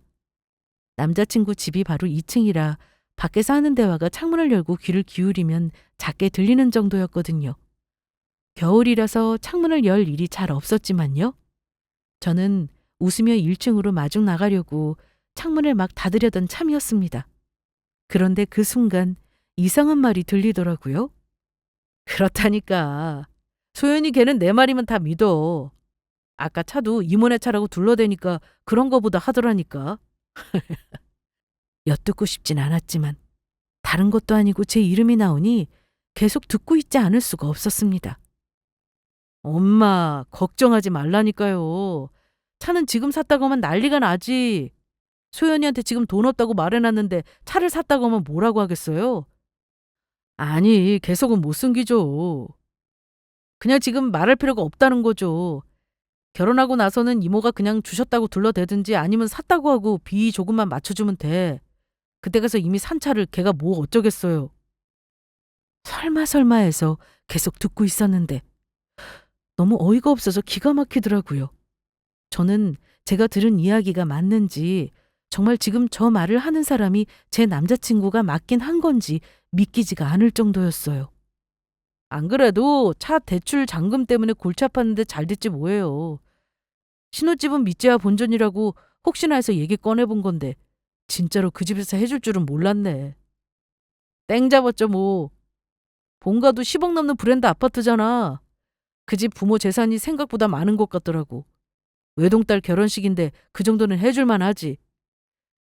남자친구 집이 바로 2층이라 밖에서 하는 대화가 창문을 열고 귀를 기울이면 작게 들리는 정도였거든요. 겨울이라서 창문을 열 일이 잘 없었지만요. 저는 웃으며 1층으로 마중 나가려고 창문을 막 닫으려던 참이었습니다. 그런데 그 순간 이상한 말이 들리더라고요. 그렇다니까. 소연이 걔는 내 말이면 다 믿어. 아까 차도 이모네 차라고 둘러대니까 그런 거보다 하더라니까. 엿듣고 싶진 않았지만 다른 것도 아니고 제 이름이 나오니 계속 듣고 있지 않을 수가 없었습니다. 엄마, 걱정하지 말라니까요. 차는 지금 샀다고 하면 난리가 나지. 소연이한테 지금 돈 없다고 말해놨는데 차를 샀다고 하면 뭐라고 하겠어요? 아니, 계속은 못 숨기죠. 그냥 지금 말할 필요가 없다는 거죠. 결혼하고 나서는 이모가 그냥 주셨다고 둘러대든지 아니면 샀다고 하고 비 조금만 맞춰주면 돼. 그때 가서 이미 산 차를 걔가 뭐 어쩌겠어요. 설마 해서 계속 듣고 있었는데 너무 어이가 없어서 기가 막히더라고요. 저는 제가 들은 이야기가 맞는지 정말 지금 저 말을 하는 사람이 제 남자친구가 맞긴 한 건지 믿기지가 않을 정도였어요. 안 그래도 차 대출 잔금 때문에 골치 아팠는데 잘 됐지 뭐예요. 신혼집은 믿져야 본전이라고 혹시나 해서 얘기 꺼내본 건데 진짜로 그 집에서 해줄 줄은 몰랐네. 땡 잡았죠 뭐. 본가도 10억 넘는 브랜드 아파트잖아. 그 집 부모 재산이 생각보다 많은 것 같더라고. 외동딸 결혼식인데 그 정도는 해줄만 하지.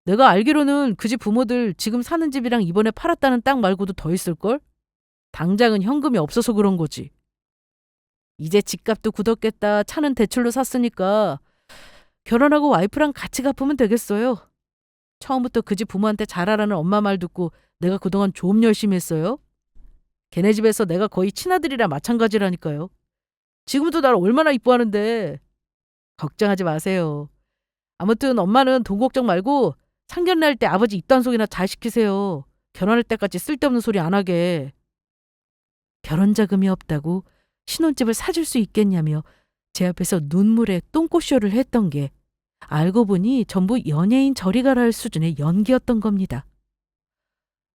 내가 알기로는 그 집 부모들 지금 사는 집이랑 이번에 팔았다는 땅 말고도 더 있을걸? 당장은 현금이 없어서 그런 거지. 이제 집값도 굳었겠다. 차는 대출로 샀으니까 결혼하고 와이프랑 같이 갚으면 되겠어요. 처음부터 그 집 부모한테 잘하라는 엄마 말 듣고 내가 그동안 좀 열심히 했어요. 걔네 집에서 내가 거의 친아들이라 마찬가지라니까요. 지금도 날 얼마나 이뻐하는데. 걱정하지 마세요. 아무튼 엄마는 돈 걱정 말고 상견례 할 때 아버지 입단속이나 잘 시키세요. 결혼할 때까지 쓸데없는 소리 안 하게. 결혼 자금이 없다고 신혼집을 사줄 수 있겠냐며 제 앞에서 눈물에 똥꼬쇼를 했던 게 알고 보니 전부 연예인 저리 가라 할 수준의 연기였던 겁니다.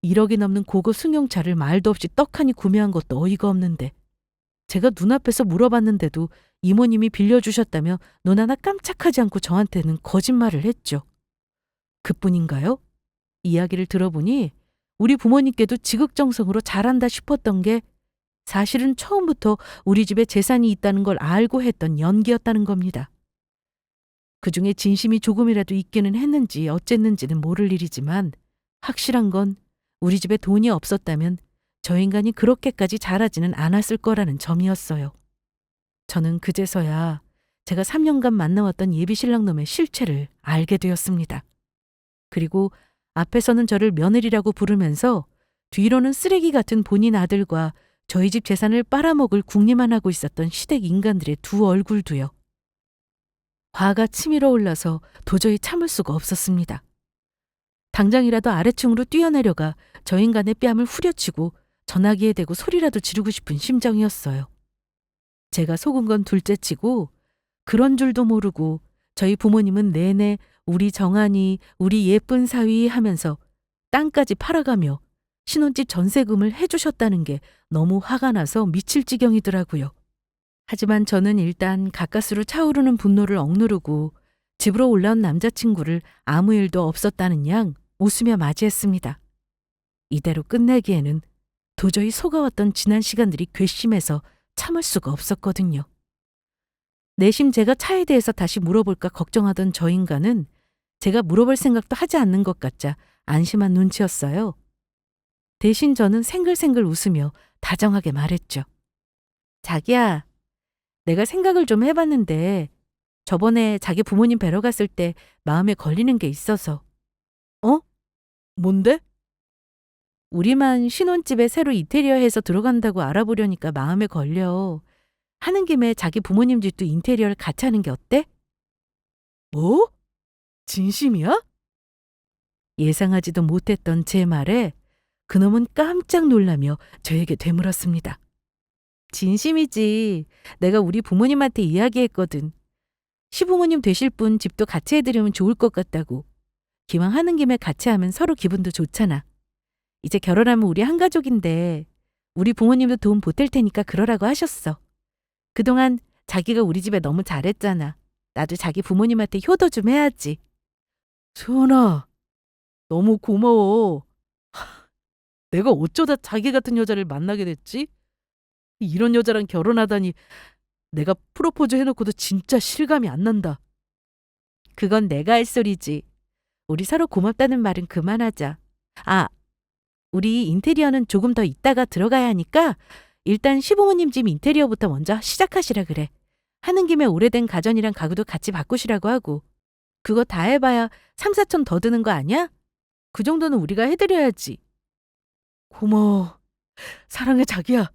1억이 넘는 고급 승용차를 말도 없이 떡하니 구매한 것도 어이가 없는데 제가 눈앞에서 물어봤는데도 이모님이 빌려주셨다며 눈 하나 깜짝하지 않고 저한테는 거짓말을 했죠. 그뿐인가요? 이야기를 들어보니 우리 부모님께도 지극정성으로 잘한다 싶었던 게 사실은 처음부터 우리 집에 재산이 있다는 걸 알고 했던 연기였다는 겁니다. 그중에 진심이 조금이라도 있기는 했는지 어쨌는지는 모를 일이지만 확실한 건 우리 집에 돈이 없었다면 저 인간이 그렇게까지 잘하지는 않았을 거라는 점이었어요. 저는 그제서야 제가 3년간 만나왔던 예비신랑놈의 실체를 알게 되었습니다. 그리고 앞에서는 저를 며느리라고 부르면서 뒤로는 쓰레기 같은 본인 아들과 저희 집 재산을 빨아먹을 궁리만 하고 있었던 시댁 인간들의 두 얼굴도요. 화가 치밀어 올라서 도저히 참을 수가 없었습니다. 당장이라도 아래층으로 뛰어내려가 저 인간의 뺨을 후려치고 전화기에 대고 소리라도 지르고 싶은 심정이었어요. 제가 속은 건 둘째치고 그런 줄도 모르고 저희 부모님은 내내 우리 정한이, 우리 예쁜 사위 하면서 땅까지 팔아가며 신혼집 전세금을 해주셨다는 게 너무 화가 나서 미칠 지경이더라고요. 하지만 저는 일단 가까스로 차오르는 분노를 억누르고 집으로 올라온 남자친구를 아무 일도 없었다는 양 웃으며 맞이했습니다. 이대로 끝내기에는 도저히 속아왔던 지난 시간들이 괘씸해서 참을 수가 없었거든요. 내심 제가 차에 대해서 다시 물어볼까 걱정하던 저 인간은 제가 물어볼 생각도 하지 않는 것 같자 안심한 눈치였어요. 대신 저는 생글생글 웃으며 다정하게 말했죠. 자기야, 내가 생각을 좀 해봤는데 저번에 자기 부모님 뵈러 갔을 때 마음에 걸리는 게 있어서. 어? 뭔데? 우리만 신혼집에 새로 인테리어해서 들어간다고 알아보려니까 마음에 걸려. 하는 김에 자기 부모님 집도 인테리어를 같이 하는 게 어때? 뭐? 진심이야? 예상하지도 못했던 제 말에 그놈은 깜짝 놀라며 저에게 되물었습니다. 진심이지. 내가 우리 부모님한테 이야기했거든. 시부모님 되실 분 집도 같이 해드리면 좋을 것 같다고. 기왕 하는 김에 같이 하면 서로 기분도 좋잖아. 이제 결혼하면 우리 한 가족인데 우리 부모님도 돈 보탤 테니까 그러라고 하셨어. 그동안 자기가 우리 집에 너무 잘했잖아. 나도 자기 부모님한테 효도 좀 해야지. 수연아, 너무 고마워. 내가 어쩌다 자기 같은 여자를 만나게 됐지? 이런 여자랑 결혼하다니 내가 프로포즈 해놓고도 진짜 실감이 안 난다. 그건 내가 할 소리지. 우리 서로 고맙다는 말은 그만하자. 아, 우리 인테리어는 조금 더 있다가 들어가야 하니까 일단 시부모님 집 인테리어부터 먼저 시작하시라 그래. 하는 김에 오래된 가전이랑 가구도 같이 바꾸시라고 하고. 그거 다 해봐야 3, 4천 더 드는 거 아니야? 그 정도는 우리가 해드려야지. 고마워. 사랑해 자기야.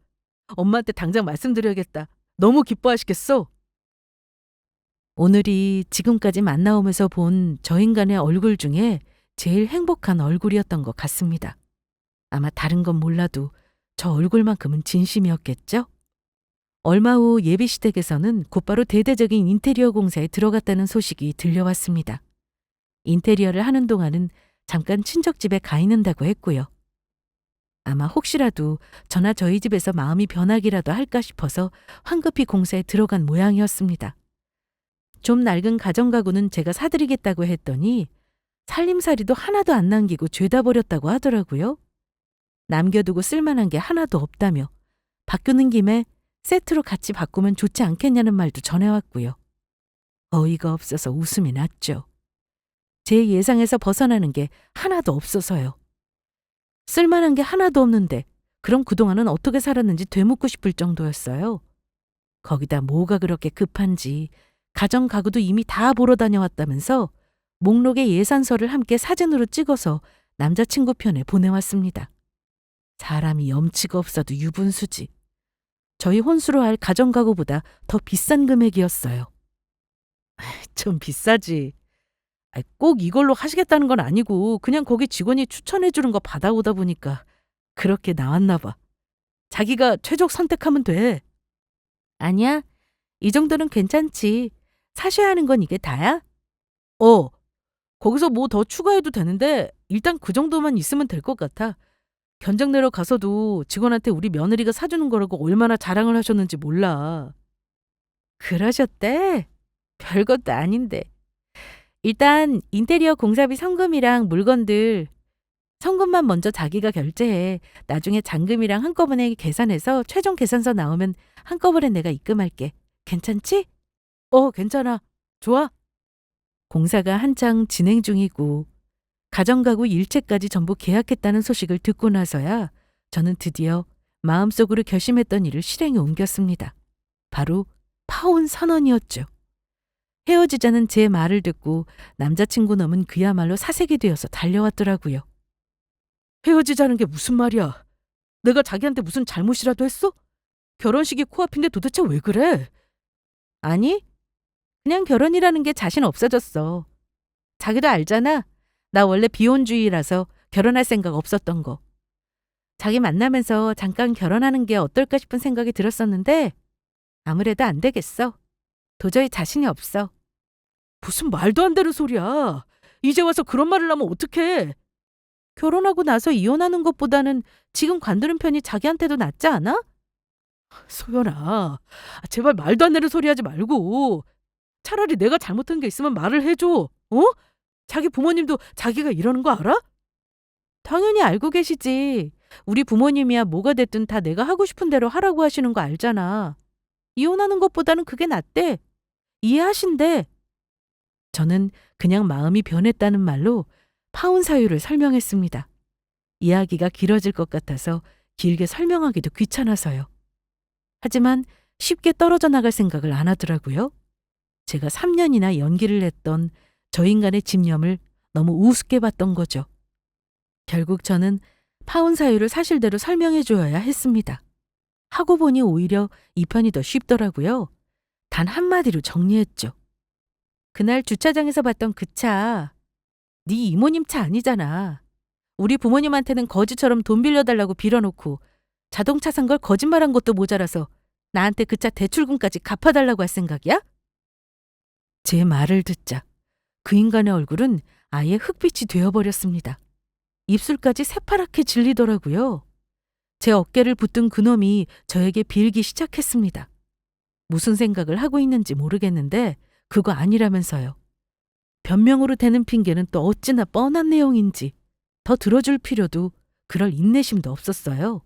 엄마한테 당장 말씀드려야겠다. 너무 기뻐하시겠어? 오늘이 지금까지 만나오면서 본 저 인간의 얼굴 중에 제일 행복한 얼굴이었던 것 같습니다. 아마 다른 건 몰라도 저 얼굴만큼은 진심이었겠죠? 얼마 후 예비시댁에서는 곧바로 대대적인 인테리어 공사에 들어갔다는 소식이 들려왔습니다. 인테리어를 하는 동안은 잠깐 친척집에 가 있는다고 했고요. 아마 혹시라도 저나 저희 집에서 마음이 변하기라도 할까 싶어서 황급히 공사에 들어간 모양이었습니다. 좀 낡은 가정가구는 제가 사드리겠다고 했더니 살림살이도 하나도 안 남기고 죄다 버렸다고 하더라고요. 남겨두고 쓸만한 게 하나도 없다며 바꾸는 김에 세트로 같이 바꾸면 좋지 않겠냐는 말도 전해왔고요. 어이가 없어서 웃음이 났죠. 제 예상에서 벗어나는 게 하나도 없어서요. 쓸만한 게 하나도 없는데 그럼 그동안은 어떻게 살았는지 되묻고 싶을 정도였어요. 거기다 뭐가 그렇게 급한지 가정 가구도 이미 다 보러 다녀왔다면서 목록에 예산서를 함께 사진으로 찍어서 남자친구 편에 보내왔습니다. 사람이 염치가 없어도 유분수지. 저희 혼수로 할 가정 가구보다 더 비싼 금액이었어요. 좀 비싸지. 꼭 이걸로 하시겠다는 건 아니고 그냥 거기 직원이 추천해 주는 거 받아오다 보니까 그렇게 나왔나 봐. 자기가 최적 선택하면 돼. 아니야. 이 정도는 괜찮지. 사셔야 하는 건 이게 다야? 거기서 뭐 더 추가해도 되는데 일단 그 정도만 있으면 될 것 같아. 견적 내러 가서도 직원한테 우리 며느리가 사주는 거라고 얼마나 자랑을 하셨는지 몰라. 그러셨대? 별것도 아닌데. 일단 인테리어 공사비 성금이랑 물건들 성금만 먼저 자기가 결제해. 나중에 잔금이랑 한꺼번에 계산해서 최종 계산서 나오면 한꺼번에 내가 입금할게. 괜찮지? 괜찮아. 좋아. 공사가 한창 진행 중이고 가정가구 일체까지 전부 계약했다는 소식을 듣고 나서야 저는 드디어 마음속으로 결심했던 일을 실행에 옮겼습니다. 바로 파혼 선언이었죠. 헤어지자는 제 말을 듣고 남자친구 놈은 그야말로 사색이 되어서 달려왔더라고요. 헤어지자는 게 무슨 말이야? 내가 자기한테 무슨 잘못이라도 했어? 결혼식이 코앞인데 도대체 왜 그래? 아니, 그냥 결혼이라는 게 자신 없어졌어. 자기도 알잖아. 나 원래 비혼주의라서 결혼할 생각 없었던 거. 자기 만나면서 잠깐 결혼하는 게 어떨까 싶은 생각이 들었었는데 아무래도 안 되겠어. 도저히 자신이 없어. 무슨 말도 안 되는 소리야. 이제 와서 그런 말을 하면 어떡해. 결혼하고 나서 이혼하는 것보다는 지금 관두는 편이 자기한테도 낫지 않아? 소연아, 제발 말도 안 되는 소리 하지 말고 차라리 내가 잘못한 게 있으면 말을 해줘. 어? 자기 부모님도 자기가 이러는 거 알아? 당연히 알고 계시지. 우리 부모님이야 뭐가 됐든 다 내가 하고 싶은 대로 하라고 하시는 거 알잖아. 이혼하는 것보다는 그게 낫대. 이해하신대. 저는 그냥 마음이 변했다는 말로 파혼 사유를 설명했습니다. 이야기가 길어질 것 같아서 길게 설명하기도 귀찮아서요. 하지만 쉽게 떨어져 나갈 생각을 안 하더라고요. 제가 3년이나 연기를 했던 저 인간의 집념을 너무 우습게 봤던 거죠. 결국 저는 파혼 사유를 사실대로 설명해 줘야 했습니다. 하고 보니 오히려 이 편이 더 쉽더라고요. 단 한마디로 정리했죠. 그날 주차장에서 봤던 그 차, 네 이모님 차 아니잖아. 우리 부모님한테는 거지처럼 돈 빌려달라고 빌어놓고 자동차 산 걸 거짓말한 것도 모자라서 나한테 그 차 대출금까지 갚아달라고 할 생각이야? 제 말을 듣자 그 인간의 얼굴은 아예 흑빛이 되어버렸습니다. 입술까지 새파랗게 질리더라고요. 제 어깨를 붙든 그놈이 저에게 빌기 시작했습니다. 무슨 생각을 하고 있는지 모르겠는데 그거 아니라면서요. 변명으로 대는 핑계는 또 어찌나 뻔한 내용인지 더 들어줄 필요도 그럴 인내심도 없었어요.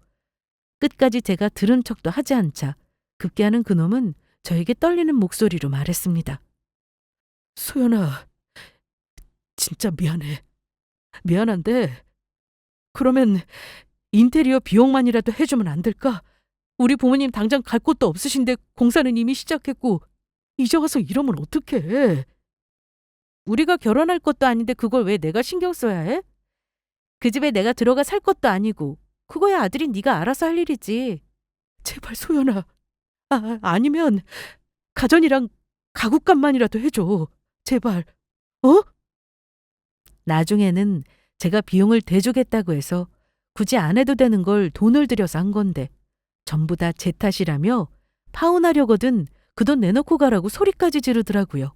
끝까지 제가 들은 척도 하지 않자 급기야는 그놈은 저에게 떨리는 목소리로 말했습니다. 소연아, 진짜 미안해. 미안한데 그러면 인테리어 비용만이라도 해주면 안 될까? 우리 부모님 당장 갈 곳도 없으신데 공사는 이미 시작했고 이제 와서 이러면 어떡해. 우리가 결혼할 것도 아닌데 그걸 왜 내가 신경 써야 해? 그 집에 내가 들어가 살 것도 아니고 그거야 아들이 네가 알아서 할 일이지. 제발 소연아. 아니면 가전이랑 가구값만이라도 해줘. 제발. 어? 나중에는 제가 비용을 대주겠다고 해서 굳이 안 해도 되는 걸 돈을 들여서 한 건데 전부 다 제 탓이라며 파혼하려거든 그 돈 내놓고 가라고 소리까지 지르더라고요.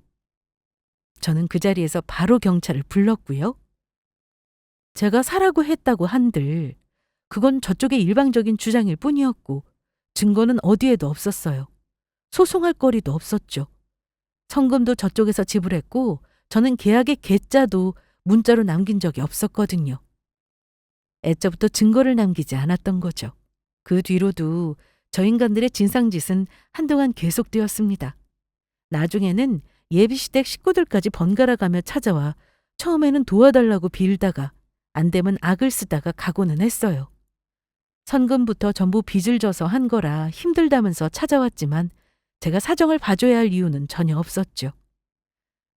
저는 그 자리에서 바로 경찰을 불렀고요. 제가 사라고 했다고 한들 그건 저쪽의 일방적인 주장일 뿐이었고 증거는 어디에도 없었어요. 소송할 거리도 없었죠. 성금도 저쪽에서 지불했고 저는 계약의 계자도 문자로 남긴 적이 없었거든요. 애초부터 증거를 남기지 않았던 거죠. 그 뒤로도 저 인간들의 진상짓은 한동안 계속되었습니다. 나중에는 예비시댁 식구들까지 번갈아가며 찾아와 처음에는 도와달라고 빌다가 안 되면 악을 쓰다가 가고는 했어요. 선금부터 전부 빚을 져서 한 거라 힘들다면서 찾아왔지만 제가 사정을 봐줘야 할 이유는 전혀 없었죠.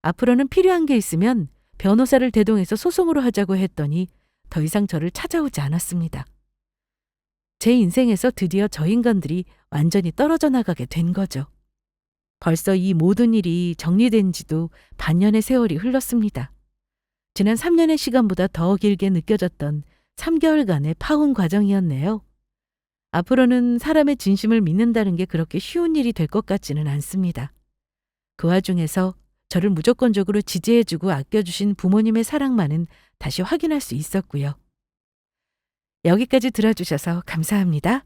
앞으로는 필요한 게 있으면 변호사를 대동해서 소송으로 하자고 했더니 더 이상 저를 찾아오지 않았습니다. 제 인생에서 드디어 저 인간들이 완전히 떨어져 나가게 된 거죠. 벌써 이 모든 일이 정리된 지도 반년의 세월이 흘렀습니다. 지난 3년의 시간보다 더 길게 느껴졌던 3개월간의 파혼 과정이었네요. 앞으로는 사람의 진심을 믿는다는 게 그렇게 쉬운 일이 될 것 같지는 않습니다. 그 와중에서 저를 무조건적으로 지지해주고 아껴주신 부모님의 사랑만은 다시 확인할 수 있었고요. 여기까지 들어주셔서 감사합니다.